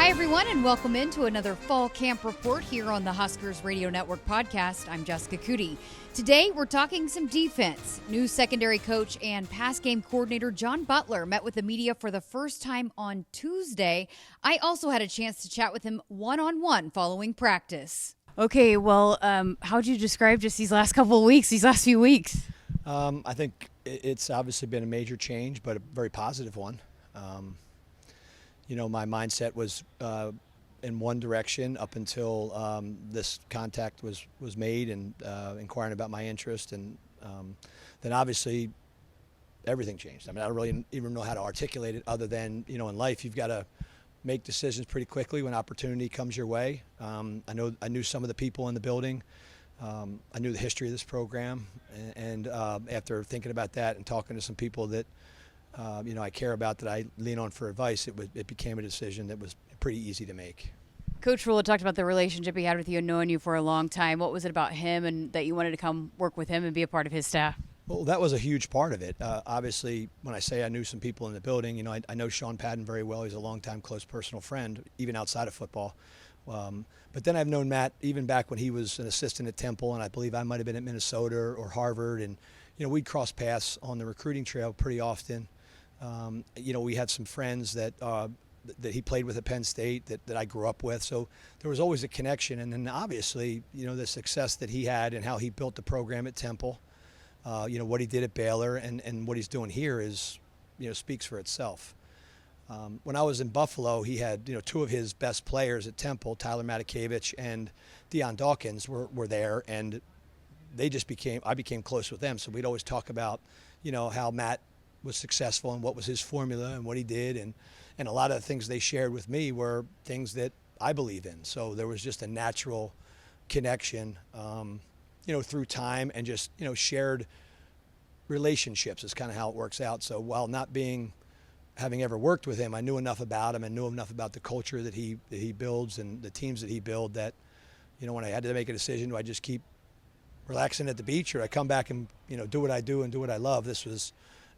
Hi, everyone, and welcome into another Fall Camp Report here on the Huskers Radio Network podcast. I'm Jessica Coody. Today, we're talking some defense. New secondary coach and pass game coordinator John Butler met with the media for the first time on Tuesday. I also had a chance to chat with him one-on-one following practice. Okay, well, how would you describe just these last couple of weeks, these last few weeks? I think it's obviously been a major change, but a very positive one. My mindset was in one direction up until this contact was made and inquiring about my interest, and then obviously everything changed. I mean, I don't really even know how to articulate it other than, in life you've got to make decisions pretty quickly when opportunity comes your way. I knew some of the people in the building. I knew the history of this program, and after thinking about that and talking to some people that I care about, that I lean on for advice, it became a decision that was pretty easy to make. Coach Rula talked about the relationship he had with you and knowing you for a long time. What was it about him and that you wanted to come work with him and be a part of his staff? Well, that was a huge part of it. Obviously, when I say I knew some people in the building, I know Sean Patton very well. He's a longtime close personal friend, even outside of football. But then I've known Matt even back when he was an assistant at Temple, and I believe I might have been at Minnesota or Harvard. And, we'd cross paths on the recruiting trail pretty often. We had some friends that he played with at Penn State that I grew up with. So there was always a connection. And then obviously, the success that he had and how he built the program at Temple, what he did at Baylor and what he's doing here is, speaks for itself. When I was in Buffalo, he had, two of his best players at Temple, Tyler Matakevich and Deion Dawkins were there, and I became close with them. So we'd always talk about, how Matt was successful and what was his formula and what he did. And a lot of the things they shared with me were things that I believe in. So there was just a natural connection, through time and just, shared relationships is kind of how it works out. So while not having ever worked with him, I knew enough about him and knew enough about the culture that he builds and the teams that he builds that, when I had to make a decision, do I just keep relaxing at the beach or I come back and, do what I do and do what I love? This was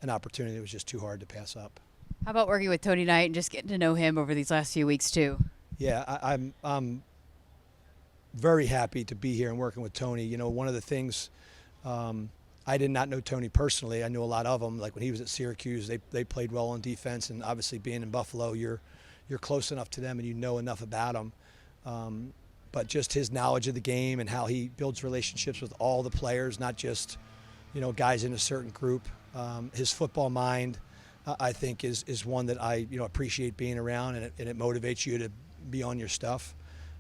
an opportunity that was just too hard to pass up. How about working with Tony Knight and just getting to know him over these last few weeks too? Yeah, I'm very happy to be here and working with Tony. One of the things, I did not know Tony personally. I knew a lot of him. Like when he was at Syracuse, they played well on defense, and obviously being in Buffalo, you're close enough to them and you know enough about them. But just his knowledge of the game and how he builds relationships with all the players, not just guys in a certain group. His football mind, I think, is one that I appreciate being around, and it motivates you to be on your stuff.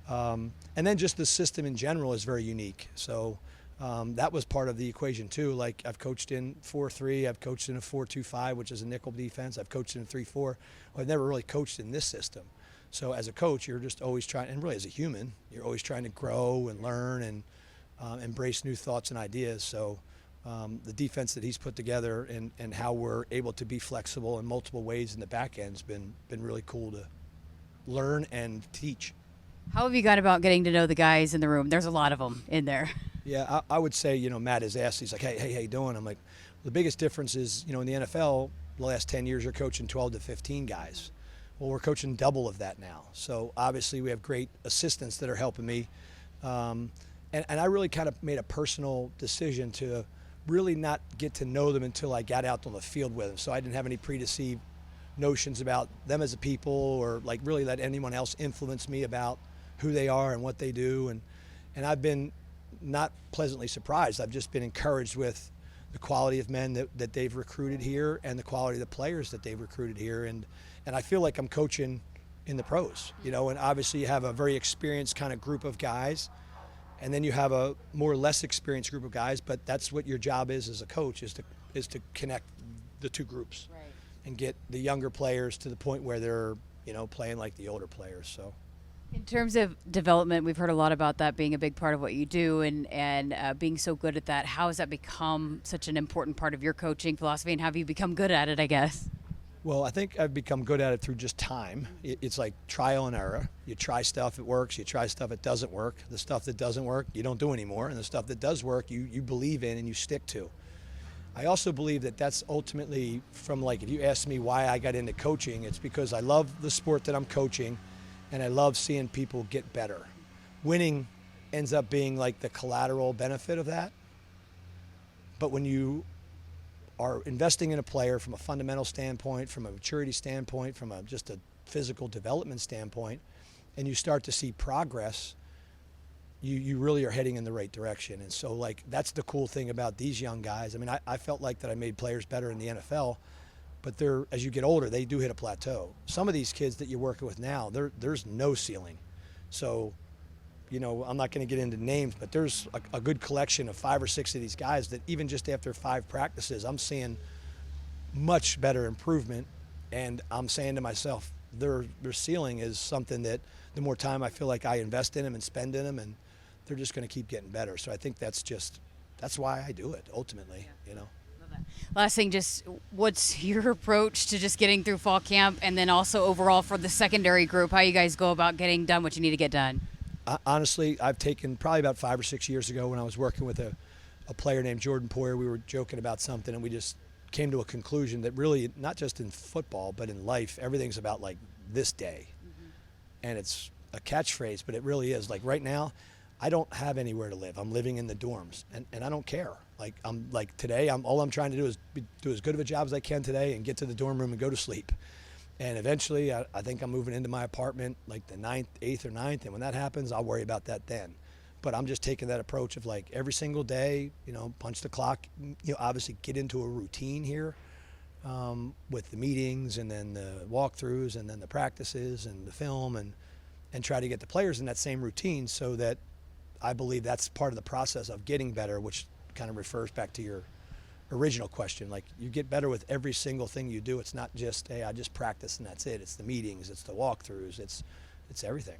And then just the system in general is very unique. So that was part of the equation too. Like I've coached in 4-3, I've coached in a 4-2-5, which is a nickel defense. I've coached in a 3-4. Well, I've never really coached in this system. So as a coach, you're just always trying, and really as a human, you're always trying to grow and learn and embrace new thoughts and ideas. So the defense that he's put together and how we're able to be flexible in multiple ways in the back end has been really cool to learn and teach. How have you gone about getting to know the guys in the room? There's a lot of them in there. Yeah, I would say, Matt has asked, he's like, hey, how you doing? I'm like, the biggest difference is, in the NFL, the last 10 years, you're coaching 12 to 15 guys. Well, we're coaching double of that now. So obviously we have great assistants that are helping me. And I really kind of made a personal decision to really not get to know them until I got out on the field with them. So I didn't have any predeceived notions about them as a people or like really let anyone else influence me about who they are and what they do. And I've been not pleasantly surprised. I've just been encouraged with the quality of men that they've recruited here and the quality of the players that they've recruited here. And I feel like I'm coaching in the pros, and obviously you have a very experienced kind of group of guys, and then you have a more or less experienced group of guys, but that's what your job is as a coach, is to connect the two groups. Right. And get the younger players to the point where they're, playing like the older players. So in terms of development, we've heard a lot about that being a big part of what you do and being so good at that. How has that become such an important part of your coaching philosophy, and how have you become good at it, I guess? Well, I think I've become good at it through just time. It's like trial and error. You try stuff, it works. You try stuff, it doesn't work. The stuff that doesn't work, you don't do anymore. And the stuff that does work, you believe in and you stick to. I also believe that that's ultimately from, like, if you ask me why I got into coaching, it's because I love the sport that I'm coaching and I love seeing people get better. Winning ends up being like the collateral benefit of that. But when you are investing in a player from a fundamental standpoint, from a maturity standpoint, from just a physical development standpoint, and you start to see progress, you really are heading in the right direction. And so, like, that's the cool thing about these young guys. I mean, I felt like that I made players better in the NFL, but as you get older, they do hit a plateau. Some of these kids that you're working with now, there's no ceiling. So, you know, I'm not going to get into names, but there's a good collection of 5 or 6 of these guys that even just after 5 practices, I'm seeing much better improvement. And I'm saying to myself, their ceiling is something that the more time I feel like I invest in them and spend in them, and they're just going to keep getting better. So I think that's why I do it ultimately, you know. Last thing, just what's your approach to just getting through fall camp, and then also overall for the secondary group, how you guys go about getting done what you need to get done? Honestly, I've taken probably about 5 or 6 years ago when I was working with a player named Jordan Poyer. We were joking about something, and we just came to a conclusion that really, not just in football, but in life, everything's about like this day. Mm-hmm. And it's a catchphrase, but it really is. Like right now, I don't have anywhere to live. I'm living in the dorms, and I don't care. Today, all I'm trying to do is do as good of a job as I can today and get to the dorm room and go to sleep. And eventually, I think I'm moving into my apartment like the 8th or 9th, and when that happens, I'll worry about that then. But I'm just taking that approach of like every single day, you know, punch the clock, you know, obviously get into a routine here with the meetings and then the walkthroughs and then the practices and the film and try to get the players in that same routine, so that I believe that's part of the process of getting better, which kind of refers back to your original question. Like, you get better with every single thing you do. It's not just, hey, I just practice and that's it. It's the meetings, it's the walkthroughs, it's everything.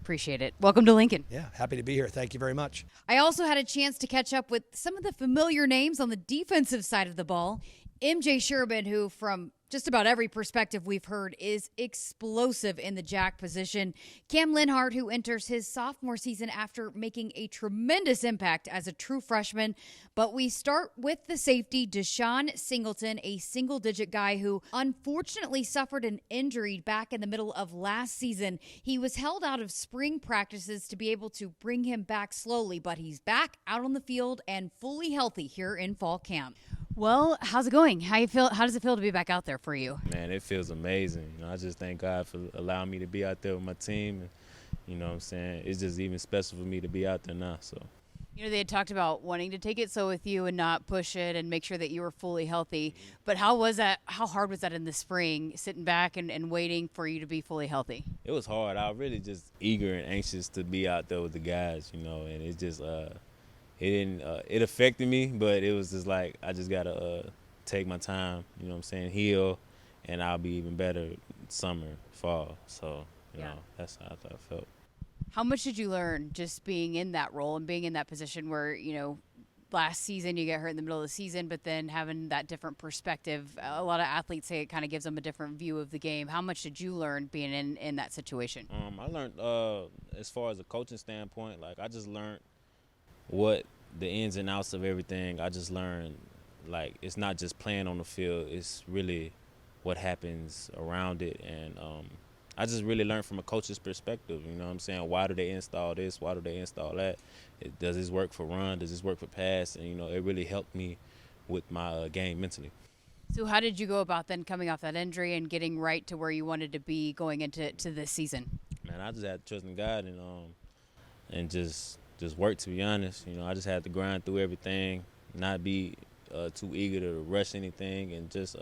Appreciate it. Welcome to Lincoln. Yeah, happy to be here. Thank you very much. I also had a chance to catch up with some of the familiar names on the defensive side of the ball. MJ Sherman, who from just about every perspective we've heard is explosive in the jack position. Cam Lenhardt, who enters his sophomore season after making a tremendous impact as a true freshman. But we start with the safety, DeShon Singleton, a single-digit guy who unfortunately suffered an injury back in the middle of last season. He was held out of spring practices to be able to bring him back slowly, but he's back out on the field and fully healthy here in fall camp. Well, how's it going? How does it feel to be back out there for you? Man, it feels amazing. You know, I just thank God for allowing me to be out there with my team. And, you know what I'm saying? It's just even special for me to be out there now. So, you know, they had talked about wanting to take it slow with you and not push it and make sure that you were fully healthy. But how was that? How hard was that in the spring, sitting back and waiting for you to be fully healthy? it was hard. I was really just eager and anxious to be out there with the guys, you know, and it just it affected me, but it was just like I just gotta take my time, you know what I'm saying, heal, and I'll be even better summer, fall. So, you know, that's how I felt. How much did you learn just being in that role and being in that position where, you know, last season you get hurt in the middle of the season, but then having that different perspective? A lot of athletes say it kind of gives them a different view of the game. How much did you learn being in that situation? I learned as far as a coaching standpoint, like I just learned what the ins and outs of everything. I just learned, like, it's not just playing on the field, it's really what happens around it. And I just really learned from a coach's perspective, you know what I'm saying? Why do they install this? Why do they install that? Does this work for run? Does this work for pass? And, you know, it really helped me with my game mentally. So how did you go about then coming off that injury and getting right to where you wanted to be going into this season? Man, I just had to trust in God and just work, to be honest. You know, I just had to grind through everything, not be too eager to rush anything, and just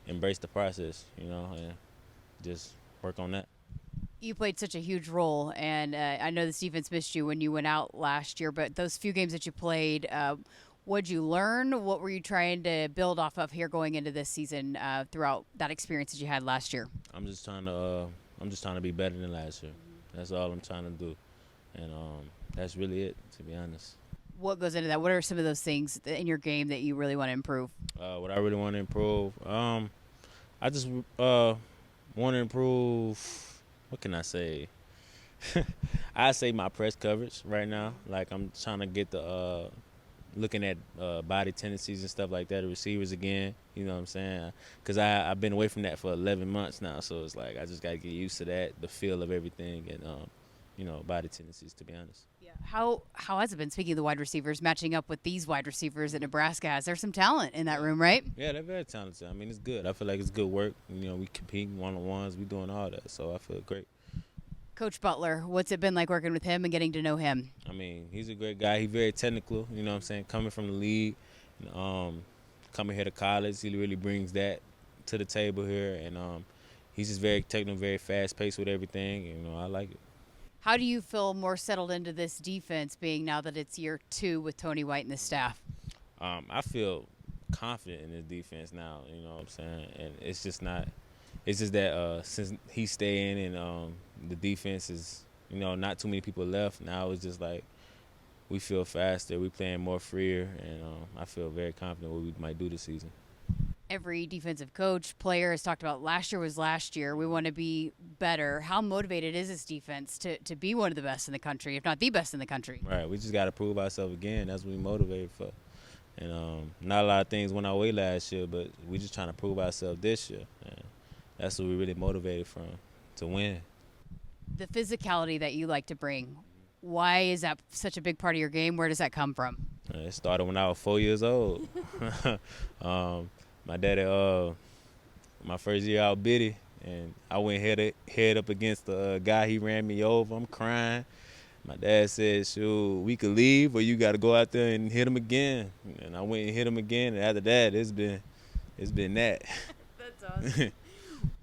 embrace the process, you know, and just work on that. You played such a huge role, and I know this defense missed you when you went out last year, but those few games that you played, what'd you learn? What were you trying to build off of here going into this season throughout that experience that you had last year? I'm just trying to be better than last year. That's all I'm trying to do, and that's really it, to be honest. What goes into that? What are some of those things in your game that you really want to improve? What I really want to improve, I just want to improve. What can I say? I say my press coverage right now. Like, I'm trying to get the looking at body tendencies and stuff like that, the receivers again, you know what I'm saying? Because I've been away from that for 11 months now, so it's like I just got to get used to that, the feel of everything, and, body tendencies, to be honest. Yeah. How has it been, speaking of the wide receivers, matching up with these wide receivers that Nebraska has? There's some talent in that room, right? Yeah, they're very talented. I mean, it's good. I feel like it's good work. We competing one-on-ones. We doing all that, so I feel great. Coach Butler, what's it been like working with him and getting to know him? I mean, he's a great guy. He's very technical, you know what I'm saying, coming from the league, coming here to college. He really brings that to the table here, and he's just very technical, very fast-paced with everything. I like it. How do you feel more settled into this defense, being now that it's year 2 with Tony White and the staff? I feel confident in this defense now, you know what I'm saying, and it's just that since he's staying and the defense is, not too many people left. Now it's just like we feel faster, we playing more freer, and I feel very confident what we might do this season. Every defensive coach, player has talked about last year was last year. We want to be better. How motivated is this defense to be one of the best in the country, if not the best in the country? Right, we just got to prove ourselves again. That's what we motivated for. And not a lot of things went our way last year, but we just trying to prove ourselves this year. And that's what we really motivated from, to win. The physicality that you like to bring, why is that such a big part of your game? Where does that come from? It started when I was 4 years old. My daddy, my first year out biddy, and I went head up against the guy. He ran me over. I'm crying. My dad said, shoot, we could leave or you got to go out there and hit him again. And I went and hit him again, and after that, it's been that. That's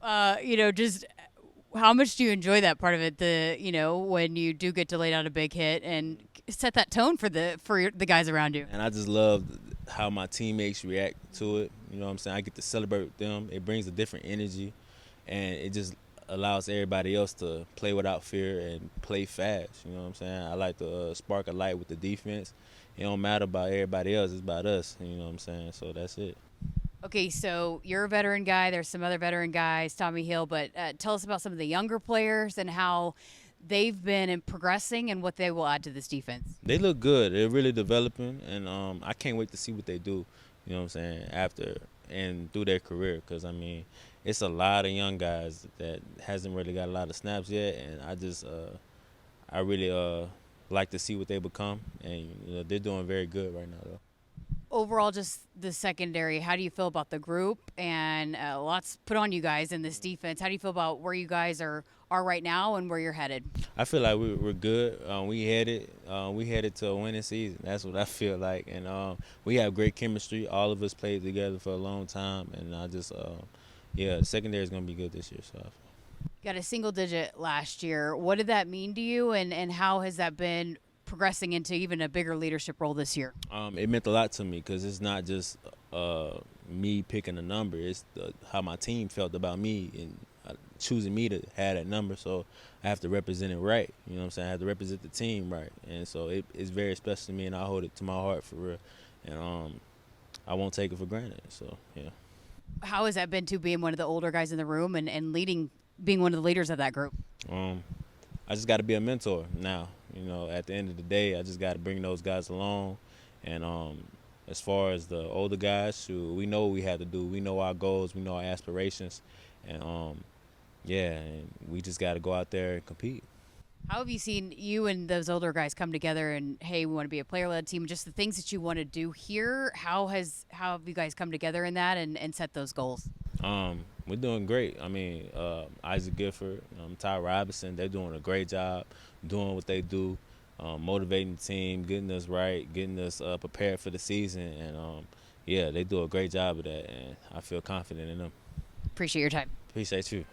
awesome. Just how much do you enjoy that part of it, when you do get to lay down a big hit and set that tone for the guys around you? And I just love how my teammates react to it. You know what I'm saying? I get to celebrate with them. It brings a different energy, and it just allows everybody else to play without fear and play fast. You know what I'm saying? I like to spark a light with the defense. It don't matter about everybody else. It's about us. You know what I'm saying? So that's it. Okay, so you're a veteran guy. There's some other veteran guys, Tommy Hill, but tell us about some of the younger players and how they've been progressing and what they will add to this defense. They look good. They're really developing, and I can't wait to see what they do, you know what I'm saying, after and through their career, because, I mean, it's a lot of young guys that hasn't really got a lot of snaps yet, and I really like to see what they become, and they're doing very good right now, though. Overall, just the secondary, how do you feel about the group? And lots put on you guys in this defense. How do you feel about where you guys are right now and where you're headed? I feel like we're good. We headed to a winning season. That's what I feel like. And we have great chemistry. All of us played together for a long time. And I just, the secondary is going to be good this year. So got a single digit last year. What did that mean to you, and how has that been progressing into even a bigger leadership role this year? It meant a lot to me because it's not just me picking a number. It's how my team felt about me and choosing me to have that number. So I have to represent it right. You know what I'm saying? I have to represent the team right. And so it's very special to me, and I hold it to my heart for real. And I won't take it for granted. So, yeah. How has that been, being one of the older guys in the room and being one of the leaders of that group? I just got to be a mentor now. At the end of the day, I just got to bring those guys along. And as far as the older guys, we know what we have to do. We know our goals. We know our aspirations. And, and we just got to go out there and compete. How have you seen you and those older guys come together and, hey, we want to be a player-led team, just the things that you want to do here? How have you guys come together in that and set those goals? We're doing great. I mean, Isaac Gifford, Ty Robinson, they're doing a great job doing what they do, motivating the team, getting us right, getting us prepared for the season. And, they do a great job of that, and I feel confident in them. Appreciate your time. Appreciate you.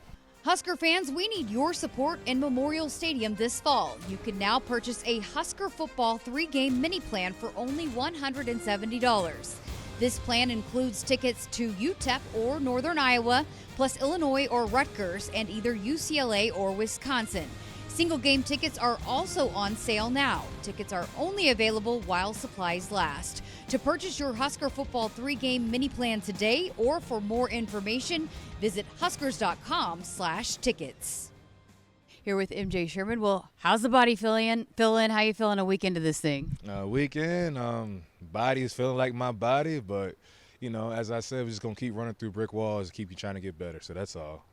Husker fans, we need your support in Memorial Stadium this fall. You can now purchase a Husker football 3-game mini plan for only $170. This plan includes tickets to UTEP or Northern Iowa, plus Illinois or Rutgers, and either UCLA or Wisconsin. Single game tickets are also on sale now. Tickets are only available while supplies last. To purchase your Husker football 3-game mini plan today, or for more information, visit huskers.com/tickets. here with MJ Sherman. Well, how's the body feeling? How you feeling a week into this thing? Weekend, body is feeling like my body, but, as I said, we're just going to keep running through brick walls and keep you trying to get better. So that's all.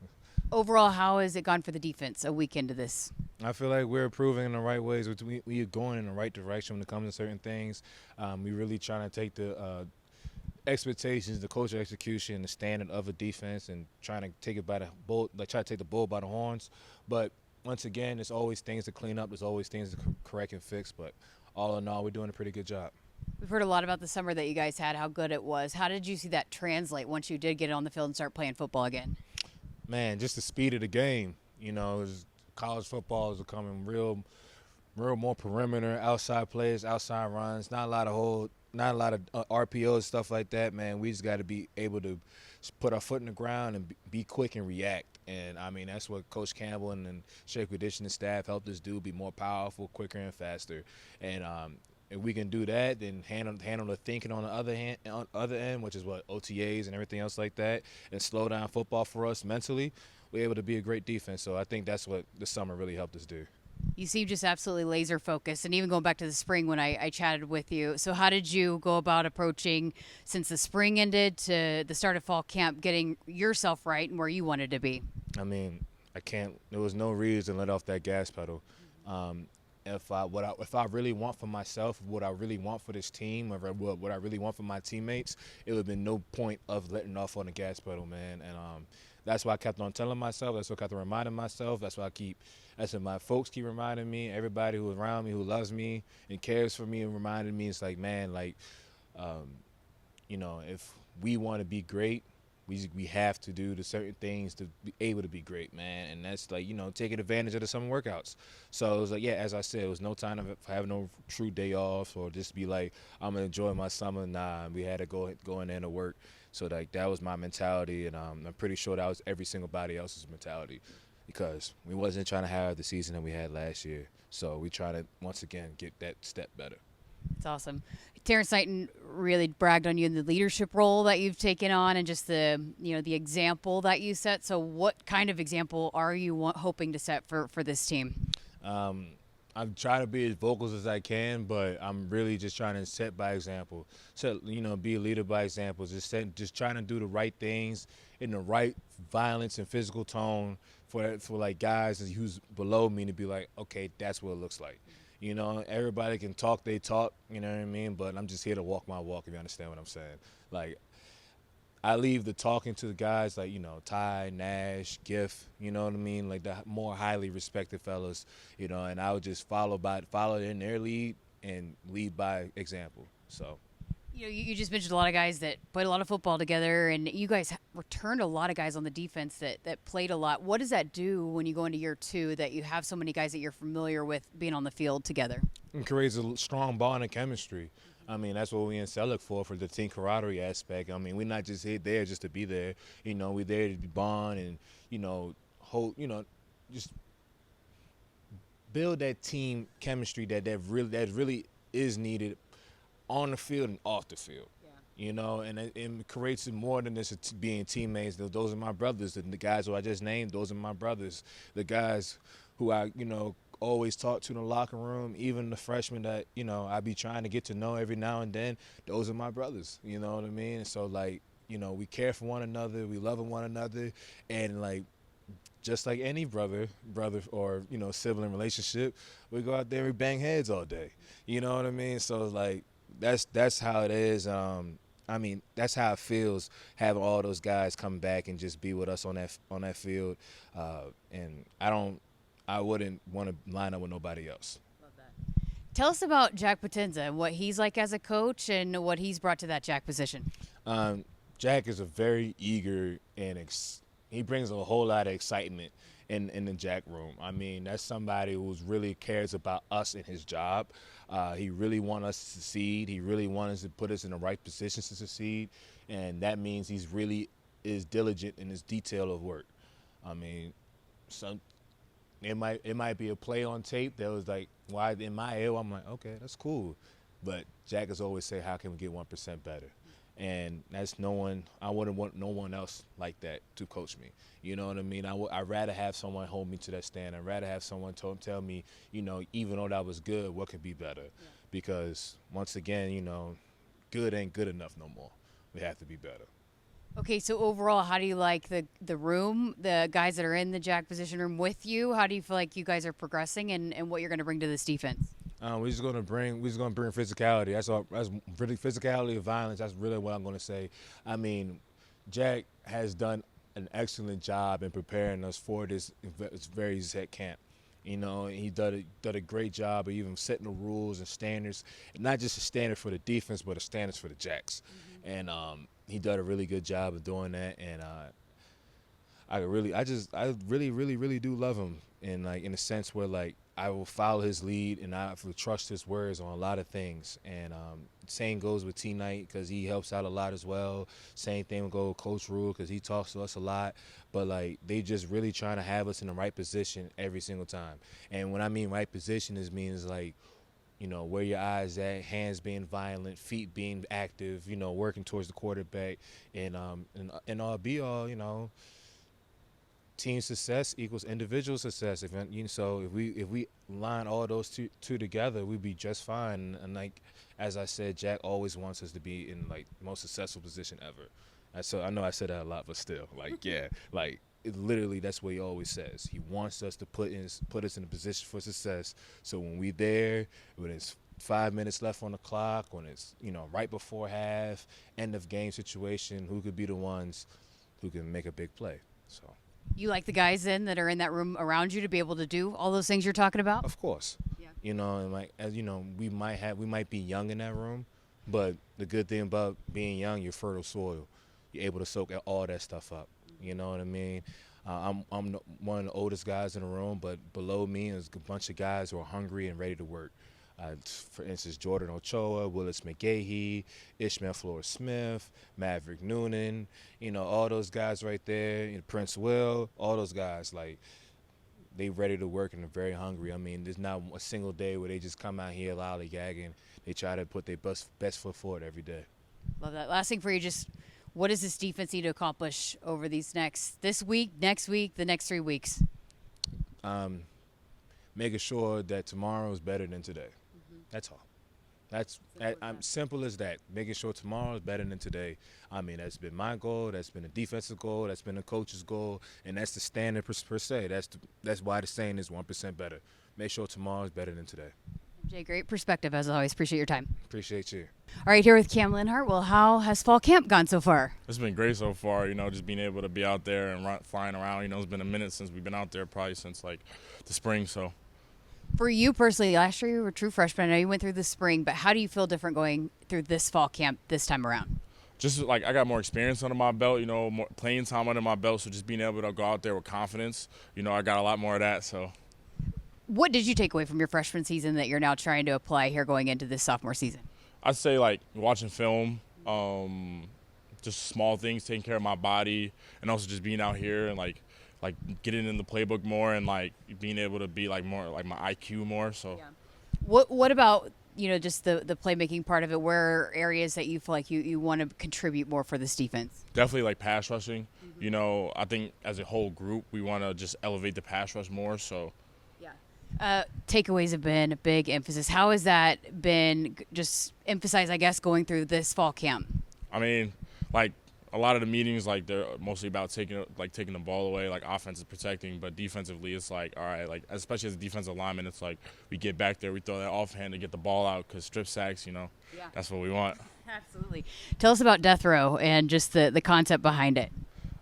Overall, how has it gone for the defense a week into this? I feel like we're improving in the right ways. We are going in the right direction when it comes to certain things. We really trying to take the expectations, the coach execution, the standard of a defense, and trying to take it by the bull, try to take the bull by the horns. But once again, there's always things to clean up. There's always things to correct and fix. But all in all, we're doing a pretty good job. We've heard a lot about the summer that you guys had, how good it was. How did you see that translate once you did get on the field and start playing football again? Man, just the speed of the game. College football is becoming real more perimeter, outside plays, outside runs. Not a lot of RPOs, stuff like that, man. We just got to be able to put our foot in the ground and be quick and react. And, that's what Coach Campbell and Shea Conditioning staff helped us do, be more powerful, quicker, and faster. And if we can do that, then handle the thinking on the other end, which is what OTAs and everything else like that, and slow down football for us mentally, we're able to be a great defense. So I think that's what the summer really helped us do. You seem just absolutely laser focused, and even going back to the spring when I chatted with you. So how did you go about approaching, since the spring ended to the start of fall camp, getting yourself right and where you wanted to be? There was no reason to let off that gas pedal. If I really want for myself, what I really want for this team, or what I really want for my teammates, it would have been no point of letting off on the gas pedal, man. And that's why I kept on telling myself. That's what I kept on reminding myself. That's what my folks keep reminding me. Everybody who's around me, who loves me and cares for me, and reminded me, it's like, man, if we want to be great, we have to do the certain things to be able to be great, man. And that's taking advantage of the summer workouts. So it was like, yeah, as I said, it was no time to have no true day off or just be like, I'm going to enjoy my summer. Nah, we had to go in there to work. So that was my mentality, and I'm pretty sure that was every single body else's mentality, because we wasn't trying to have the season that we had last year. So we try to, once again, get that step better. It's awesome. Terrence Knighton really bragged on you in the leadership role that you've taken on, and just the example that you set. So what kind of example are you hoping to set for this team? I'm trying to be as vocal as I can, but I'm really just trying to set by example. So, be a leader by example. Just trying to do the right things in the right violence and physical tone for like guys who's below me to be like, okay, that's what it looks like. Everybody can talk, they talk, you know what I mean? But I'm just here to walk my walk, if you understand what I'm saying. Like, I leave the talking to the guys like, Ty, Nash, Giff, you know what I mean? Like the more highly respected fellas, and I would just follow in their lead and lead by example. So. You just mentioned a lot of guys that played a lot of football together, and you guys returned a lot of guys on the defense that played a lot. What does that do when you go into year two, that you have so many guys that you're familiar with being on the field together? It creates a strong bond and chemistry. That's what we in Selleck for the team camaraderie aspect. We're not just there just to be there. We're there to bond and, just build that team chemistry that really is needed on the field and off the field. Yeah. And it creates more than just being teammates. Those are my brothers. The guys who I just named, those are my brothers. The guys who I, always talk to in the locker room, even the freshmen that, I be trying to get to know every now and then, those are my brothers, you know what I mean? And so, we care for one another, we love one another, and, just like any brother or, sibling relationship, we go out there and we bang heads all day, you know what I mean? So, that's how it is. That's how it feels having all those guys come back and just be with us on that field. And I wouldn't want to line up with nobody else. Love that. Tell us about Jack Potenza and what he's like as a coach and what he's brought to that Jack position. Jack is a very eager and he brings a whole lot of excitement in the Jack room. That's somebody who really cares about us and his job. He really wants us to succeed. He really wants to put us in the right positions to succeed, and that means he's really is diligent in his detail of work. It might be a play on tape that was like, why in my head I'm like, okay, that's cool, but Jack has always said, how can we get 1% better? And that's no one. I wouldn't want no one else like that to coach me. You know what I mean? I'd rather have someone hold me to that stand. I'd rather have someone tell me, even though that was good, what could be better? Yeah. Because once again, good ain't good enough no more. We have to be better. Okay, so overall, how do you like the room, the guys that are in the jack position room with you? How do you feel like you guys are progressing and what you're going to bring to this defense? We're just gonna bring physicality. That's all. That's really physicality and violence. That's really what I'm gonna say. I mean, Jack has done an excellent job in preparing us for this very set camp. He did a great job of even setting the rules and standards, and not just a standard for the defense, but a standards for the Jacks. Mm-hmm. And he did a really good job of doing that. And I really do love him. And like in a sense where like I will follow his lead and I will trust his words on a lot of things. And same goes with T Knight because he helps out a lot as well. Same thing will go with Coach Rule because he talks to us a lot. But like they just really trying to have us in the right position every single time. And when I mean right position, it means like where your eyes at, hands being violent, feet being active, working towards the quarterback, and all be all, team success equals individual success. If we line all those two together, we'd be just fine. And like as I said, Jack always wants us to be in like the most successful position ever. So I know I said that a lot, but still, like yeah, like literally that's what he always says. He wants us to put us in a position for success. So when we there, when it's 5 minutes left on the clock, when it's right before half, end of game situation, who could be the ones who can make a big play? So. You like the guys then that are in that room around you to be able to do all those things you're talking about? Of course. Yeah. And like as we might be young in that room, but the good thing about being young, you're fertile soil. You're able to soak all that stuff up. You know what I mean? I'm one of the oldest guys in the room, but below me is a bunch of guys who are hungry and ready to work. For instance, Jordan Ochoa, Willis McGahee, Ishmael Flores-Smith, Maverick Noonan, all those guys right there, Prince Will, all those guys, like, they ready to work and they're very hungry. I mean, there's not a single day where they just come out here lollygagging. They try to put their best foot forward every day. Love that. Last thing for you, just what does this defense need to accomplish over this week, next week, the next 3 weeks? Making sure that tomorrow is better than today. That's all. That's simple as that. Making sure tomorrow is better than today. I mean, that's been my goal. That's been a defensive goal. That's been a coach's goal, and that's the standard per se. That's why the saying is 1% better. Make sure tomorrow is better than today. Jay, great perspective as always. Appreciate your time. Appreciate you. All right, here with Cam Lenhardt. Well, how has fall camp gone so far? It's been great so far. Just being able to be out there and flying around. It's been a minute since we've been out there, probably since like the spring. So. For you personally, last year you were a true freshman. I know you went through the spring, but how do you feel different going through this fall camp this time around? Just like I got more experience under my belt, more playing time under my belt, so just being able to go out there with confidence, I got a lot more of that. So, what did you take away from your freshman season that you're now trying to apply here going into this sophomore season? I'd say like watching film, just small things, taking care of my body, and also just being out here and like getting in the playbook more and like being able to be like more like my IQ more. So yeah. What about just the playmaking part of it? Where are areas that you feel like you want to contribute more for this defense? Definitely like pass rushing. Mm-hmm. I think as a whole group we want to just elevate the pass rush more. So yeah. Takeaways have been a big emphasis. How has that been just emphasized, I guess, going through this fall camp? I mean, like a lot of the meetings, like they're mostly about taking the ball away, like offensive protecting, but defensively it's like, all right, like especially as a defensive lineman, it's like we get back there, we throw that offhand to get the ball out because strip sacks, that's what we want. Absolutely. Tell us about death row and just the concept behind it.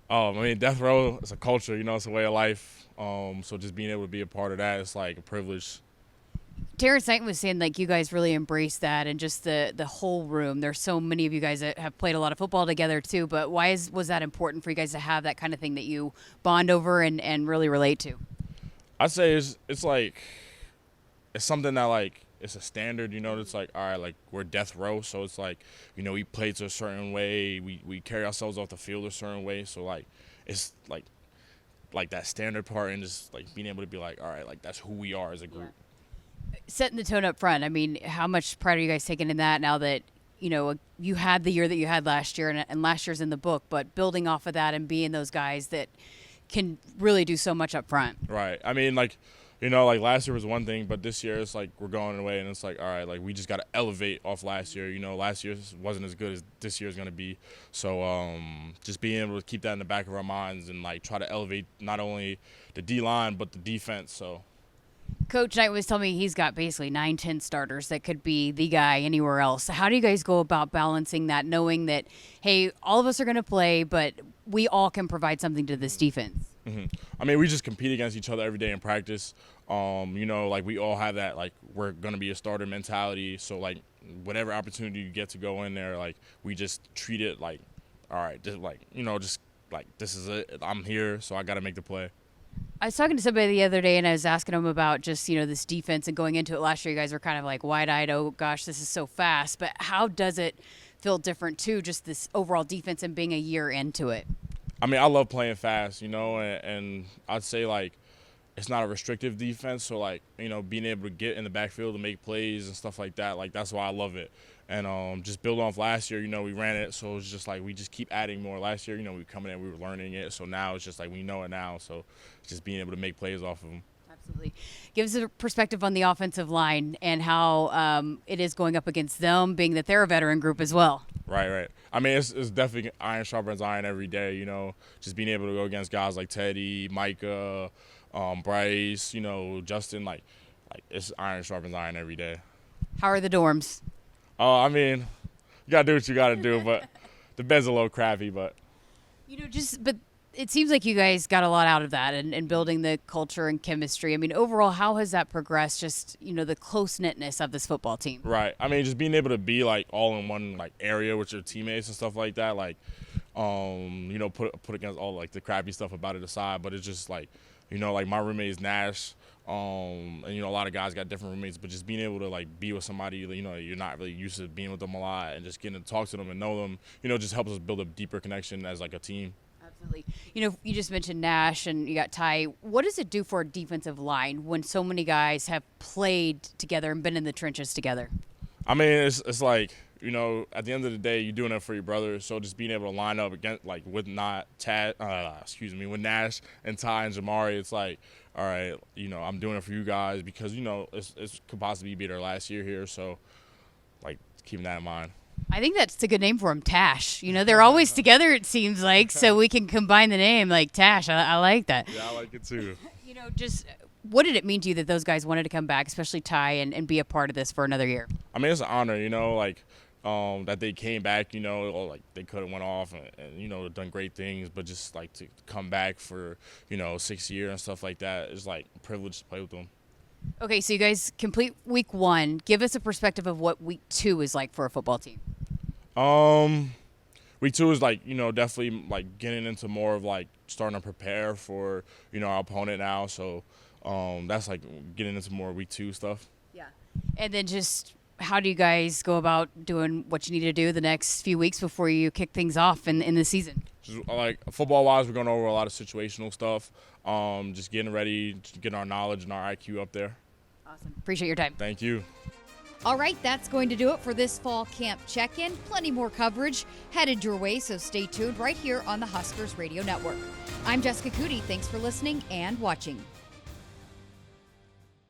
I mean, death row is a culture, it's a way of life. So just being able to be a part of that, it's like a privilege. Terrence Knight was saying like you guys really embrace that and just the whole room. There's so many of you guys that have played a lot of football together too, but why was that important for you guys to have that kind of thing that you bond over and really relate to? I'd say it's like it's something that like it's a standard, it's like, all right, like we're death row, so it's like, we play to a certain way, we carry ourselves off the field a certain way, so like it's like that standard part and just like being able to be like, all right, like that's who we are as a group. Setting the tone up front, I mean, how much pride are you guys taking in that now that, you had the year that you had last year, and last year's in the book, but building off of that and being those guys that can really do so much up front. Right. I mean, like last year was one thing, but this year it's like we're going away, and it's like, all right, like we just got to elevate off last year. Last year wasn't as good as this year's going to be. So just being able to keep that in the back of our minds and like try to elevate not only the D-line but the defense. So Coach Knight was telling me he's got basically 9-10 starters that could be the guy anywhere else. How do you guys go about balancing that, knowing that, hey, all of us are going to play, but we all can provide something to this defense? Mm-hmm. I mean, we just compete against each other every day in practice. Like we all have that, like, we're going to be a starter mentality. So, like, whatever opportunity you get to go in there, like, we just treat it like, all right, just like, just like, this is it. I'm here, so I got to make the play. I was talking to somebody the other day, and I was asking them about just, this defense and going into it last year. You guys were kind of like wide-eyed, oh, gosh, this is so fast. But how does it feel different, too, just this overall defense and being a year into it? I mean, I love playing fast, and I'd say, like, it's not a restrictive defense. So, like, being able to get in the backfield and make plays and stuff like that, like, that's why I love it. And just build off last year, we ran it. So it's just like we just keep adding more. Last year, we coming in, we were learning it. So now it's just like we know it now. So just being able to make plays off of them. Absolutely. Give us a perspective on the offensive line and how it is going up against them, being that they're a veteran group as well. Right. I mean, it's definitely iron sharpens iron every day, just being able to go against guys like Teddy, Micah, Bryce, Justin, like it's iron sharpens iron every day. How are the dorms? I mean, you got to do what you got to do, but the bed's a little crappy, but. But it seems like you guys got a lot out of that and building the culture and chemistry. I mean, overall, how has that progressed, just, the close-knitness of this football team? Right. I mean, just being able to be, like, all in one, like, area with your teammates and stuff like that, like, put against all, like, the crappy stuff about it aside, but it's just, like, like, my roommate is Nash, and, a lot of guys got different roommates, but just being able to, like, be with somebody, you're not really used to being with them a lot and just getting to talk to them and know them, just helps us build a deeper connection as, like, a team. Absolutely. You just mentioned Nash and you got Ty. What does it do for a defensive line when so many guys have played together and been in the trenches together? I mean, it's like, at the end of the day, you're doing it for your brother. So just being able to line up against, like, with Nash and Ty and Jamari, it's like, all right, I'm doing it for you guys because, it could possibly be their last year here. So, like, keeping that in mind. I think that's a good name for them, Tash. They're always together, it seems like, so we can combine the name, like Tash. I like that. Yeah, I like it too. Just what did it mean to you that those guys wanted to come back, especially Ty, and be a part of this for another year? I mean, it's an honor, that they came back, like they could have went off and done great things, but just like to come back for, 6 years and stuff like that, it's like a privilege to play with them. Okay, so you guys complete week 1. Give us a perspective of what week 2 is like for a football team. Week 2 is like, definitely like getting into more of like starting to prepare for, our opponent now. So that's like getting into more week 2 stuff. Yeah. And then just how do you guys go about doing what you need to do the next few weeks before you kick things off in the season? Just, like, football-wise, we're going over a lot of situational stuff. Just getting ready, just getting our knowledge and our IQ up there. Awesome. Appreciate your time. Thank you. All right, that's going to do it for this fall camp check-in. Plenty more coverage headed your way, so stay tuned right here on the Huskers Radio Network. I'm Jessica Coody. Thanks for listening and watching.